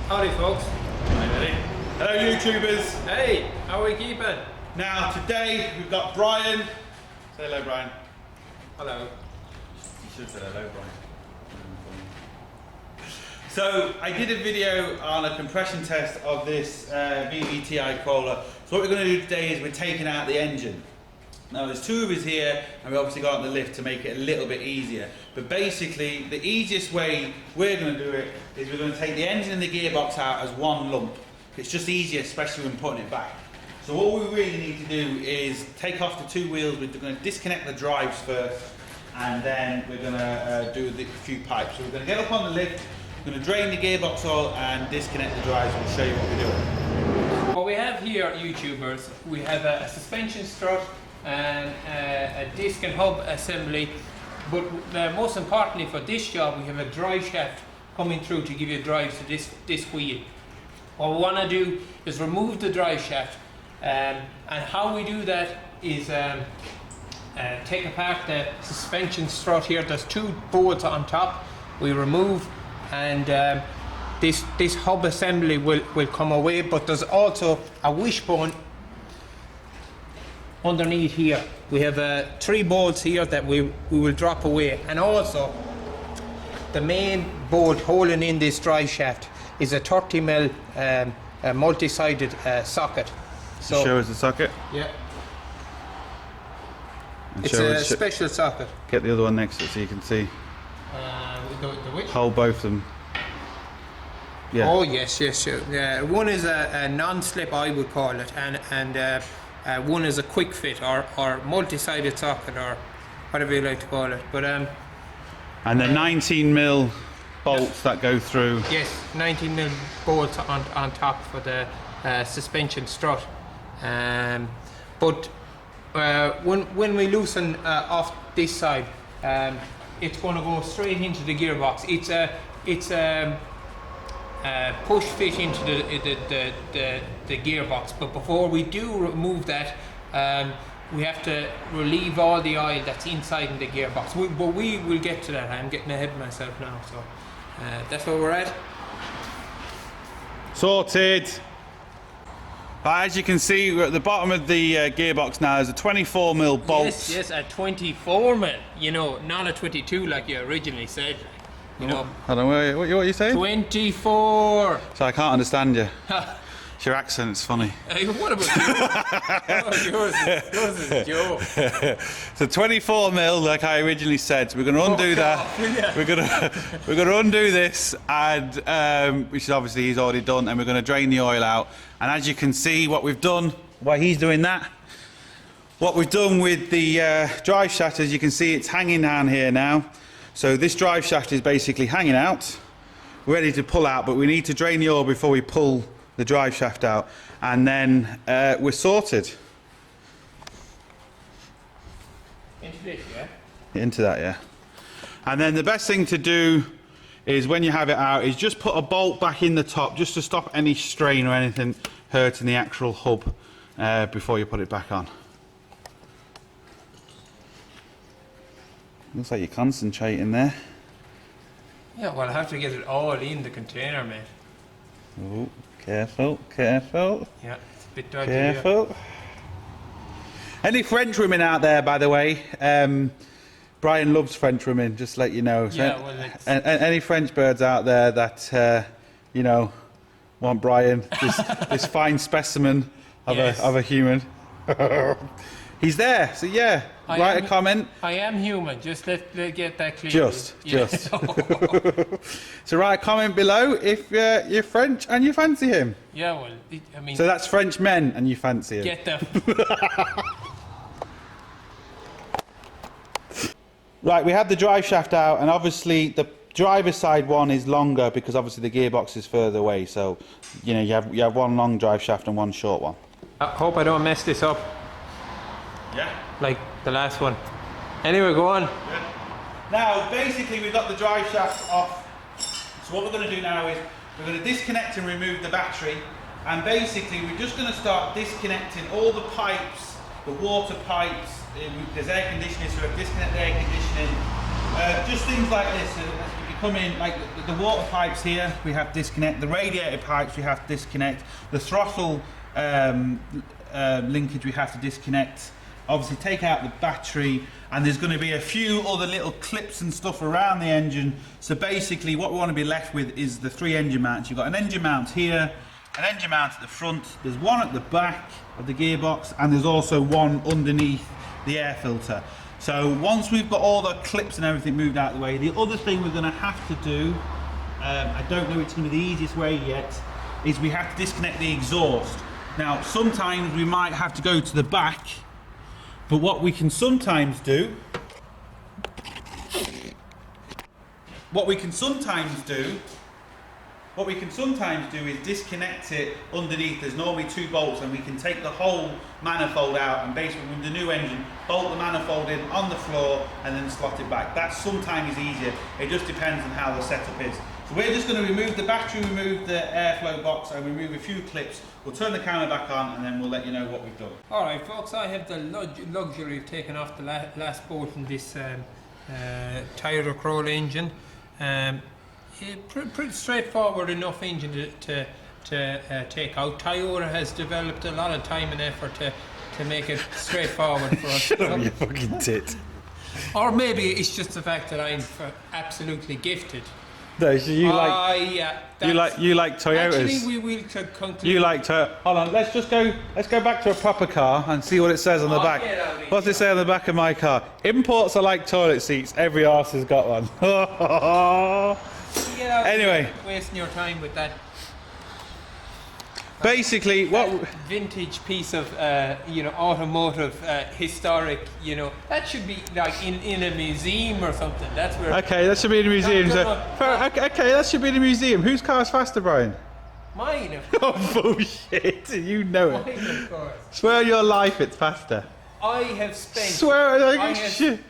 Howdy folks. Hi, Eddie. Hello YouTubers. Hey, how are we keeping? Now today we've got Brian. Say hello, Brian. Hello. You should say hello, Brian. So I did a video on a compression test of this vvit corolla. So what we're going to do today is we're taking out the engine. Now there's two of us here and we obviously got on the lift to make it a little bit easier. But basically the easiest way we're going to do it is we're going to take the engine and the gearbox out as one lump. It's just easier, especially when putting it back. So what we really need to do is take off the two wheels. We're going to disconnect the drives first and then we're going to do the few pipes. So we're going to get up on the lift, we're going to drain the gearbox oil and disconnect the drives and we'll show you what we're doing. What we have here, YouTubers, we have a suspension strut and a disc and hub assembly, but most importantly for this job we have a drive shaft coming through to give you drive to this wheel. What we want to do is remove the drive shaft, and how we do that is take apart the suspension strut here. There's two boards on top we remove, and this hub assembly will come away, but there's also a wishbone underneath here. We have three bolts here that we will drop away, and also the main bolt holding in this drive shaft is a 30mm multi-sided socket. So show us the socket. Yeah. And it's a special socket. Get the other one next to it so you can see. The which? Hold both of them. Yeah. Oh yes. One is a non-slip, I would call it, and one is a quick fit or multi-sided socket or whatever you like to call it. But and the 19mm bolts that go through. Yes, 19mm bolts on top for the suspension strut. But when we loosen off this side, it's going to go straight into the gearbox. It's a push fit into the gearbox. But before we do remove that, we have to relieve all the oil that's inside in the gearbox. But we will get to that. I'm getting ahead of myself now, so that's where we're at. Sorted. As you can see, we're at the bottom of the gearbox now. There's a 24mm bolt. Yes, a 24mm. You know, not a 22 like you originally said. You know. I don't know what you saying. 24. So I can't understand you. Your accent's funny. Hey, what about you? Yours is a joke. So 24mm, like I originally said. So we're going to undo that. Yeah. We're going to undo this, and which is obviously he's already done, and we're going to drain the oil out. And as you can see, what we've done while he's doing that, what we've done with the drive shaft, as you can see, it's hanging down here now. So this drive shaft is basically hanging out, ready to pull out, but we need to drain the oil before we pull the drive shaft out, and then we're sorted. Into this, yeah? Into that, yeah. And then the best thing to do is when you have it out is just put a bolt back in the top just to stop any strain or anything hurting the actual hub before you put it back on. Looks like you're concentrating there. Yeah, well, I have to get it all in the container, mate. Oh, careful, careful. Yeah, it's a bit dodgy. Careful. Here. Any French women out there, by the way? Brian loves French women, just to let you know. So yeah, well, it's... any French birds out there that, you know, want Brian, this fine specimen of, yes, of a human. He's there, so yeah, write a comment. I am human, just let get that clear. Just. So write a comment below if you're French and you fancy him. Yeah, well, I mean... So that's French men and you fancy him. Get the... Right, we have the drive shaft out, and obviously the driver's side one is longer because obviously the gearbox is further away, so you know you have one long drive shaft and one short one. I hope I don't mess this up. Yeah. Like the last one. Anyway, go on. Yeah. Now, basically we've got the drive shaft off, so what we're going to do now is we're going to disconnect and remove the battery, and basically we're just going to start disconnecting all the pipes, the water pipes. There's air conditioning, so we'll disconnect the air conditioning. Just things like this. So let's give you come in, like the water pipes here, we have disconnect. The radiator pipes we have to disconnect. The throttle linkage we have to disconnect. Obviously take out the battery, and there's going to be a few other little clips and stuff around the engine. So basically what we want to be left with is the 3 engine mounts. You've got an engine mount here, an engine mount at the front, there's one at the back of the gearbox, and there's also one underneath the air filter. So once we've got all the clips and everything moved out of the way, the other thing we're going to have to do, I don't know it's going to be the easiest way yet, is we have to disconnect the exhaust. Now sometimes we might have to go to the back, but what we can sometimes do, is disconnect it underneath. There's normally 2 bolts, and we can take the whole manifold out and basically with the new engine bolt the manifold in on the floor and then slot it back. That sometimes is easier. It just depends on how the setup is. So we're just going to remove the battery, remove the airflow box, and remove a few clips. We'll turn the camera back on and then we'll let you know what we've done. Alright folks, I have the luxury of taking off the last bolt in this Toyota Corolla engine. Pretty straightforward enough engine to take out. Toyota has developed a lot of time and effort to make it straightforward for us. Shut up, you fucking tit. Or maybe it's just the fact that I'm absolutely gifted. No, so you like you like Toyotas. Actually, we will conclude. You like Toyota. Hold on, let's go back to a proper car and see what it says on the back. What's it say on the back of my car? Imports are like toilet seats. Every arse has got one. Anyway, wasting your time with that. Basically, what vintage piece of automotive historic, that should be like in a museum or something. That's where. Okay, that should be in a museum. Okay, that should be in a museum. Whose car's faster, Brian? Mine, of course. Oh bullshit! You know it. Mine, of course. Swear on your life, it's faster. I have spent. Swear. Shit.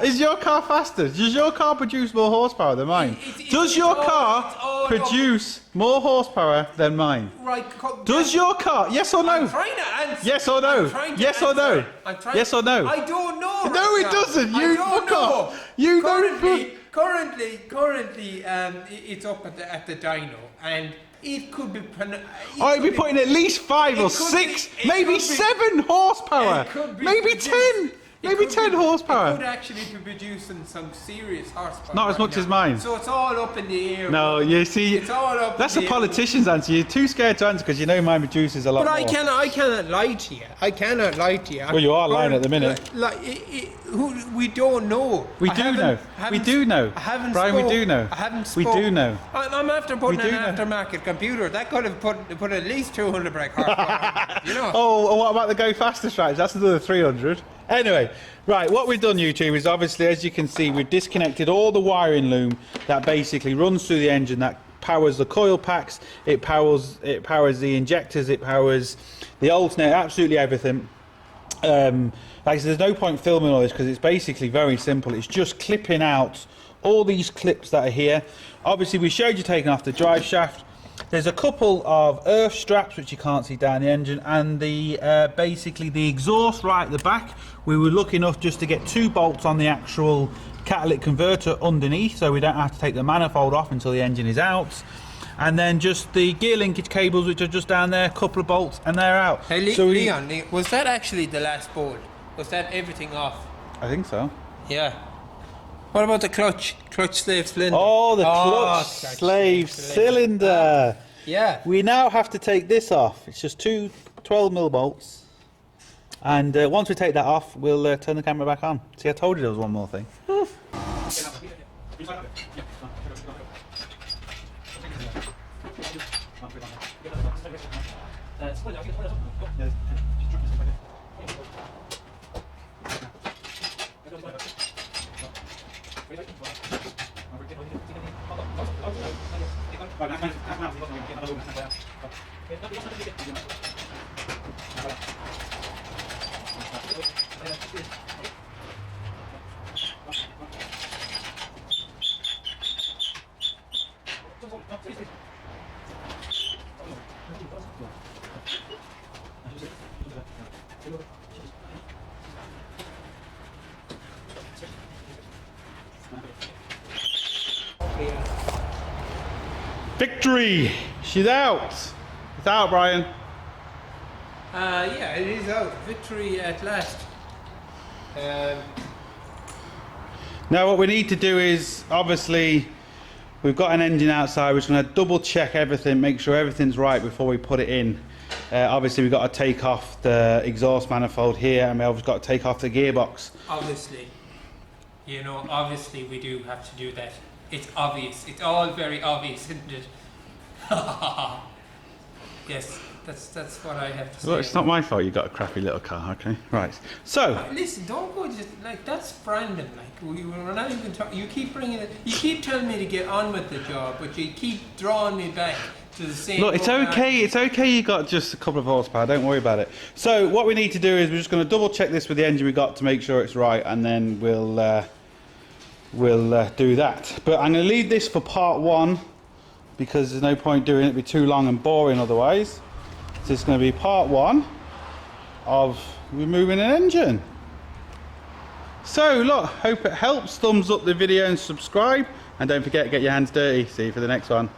Is your car faster? Does your car produce more horsepower than mine? Does your car produce more horsepower than mine? Right. Does your car? Yes or no? I'm trying to answer. Yes or no? Yes or no? Yes or no? I don't know. No, it doesn't. You fuck off. You don't. Currently, it's up at the dyno, and it could be. I'd be putting at least 5 or 6, maybe 7 horsepower. Maybe 10. Maybe 10 horsepower. It could actually be producing some serious horsepower. Not as much as mine. So it's all up in the air. No, you see, it's all up that's in a the politician's answer. You're too scared to answer because you know mine produces a lot more. But I cannot lie to you. I cannot lie to you. Well, you are lying at the minute. We don't know. We do know. We do know. I haven't Brian, spoke. we do know. I haven't We spoke. do know. I'm after putting an aftermarket computer. That could have put at least 200 brake horsepower. Oh, what about the go faster strategy? That's another 300. Anyway, right, what we've done, YouTube, is obviously, as you can see, we've disconnected all the wiring loom that basically runs through the engine, that powers the coil packs, it powers the injectors, it powers the alternator, absolutely everything. Like I said, there's no point filming all this because it's basically very simple. It's just clipping out all these clips that are here. Obviously, we showed you taking off the drive shaft. There's a couple of earth straps which you can't see down the engine, and the basically the exhaust right at the back. We were lucky enough just to get 2 bolts on the actual catalytic converter underneath, so we don't have to take the manifold off until the engine is out. And then just the gear linkage cables which are just down there, a couple of bolts, and they're out. Hey, so Leon, was that actually the last bolt? Was that everything off? I think so. Yeah. What about the clutch slave cylinder? Oh, the clutch slave cylinder. Yeah. We now have to take this off. It's just 2 12mm bolts. And once we take that off, we'll turn the camera back on. See, I told you there was one more thing. Victory! She's out! It's out, Brian. Yeah, it is out. Victory at last. Now what we need to do is, obviously, we've got an engine outside. We're just going to double check everything, make sure everything's right before we put it in. Obviously we've got to take off the exhaust manifold here, and we've got to take off the gearbox. Obviously. You know, obviously we do have to do that. It's obvious. It's all very obvious, isn't it? Yes, that's what I have to say. Well, it's not my fault you got a crappy little car, okay? Right. So, listen, don't go just like that's Brandon. Like we're not even talking. You keep bringing it. You keep telling me to get on with the job, but you keep drawing me back to the same. look, it's okay. It's okay. You got just a couple of horsepower. Don't worry about it. So, what we need to do is we're just going to double check this with the engine we got to make sure it's right, and then we'll do that. But I'm going to leave this for part one because there's no point doing it. It'd be too long and boring otherwise. So it's going to be part one of removing an engine. So look, hope it helps. Thumbs up the video and subscribe, and don't forget to get your hands dirty. See you for the next one.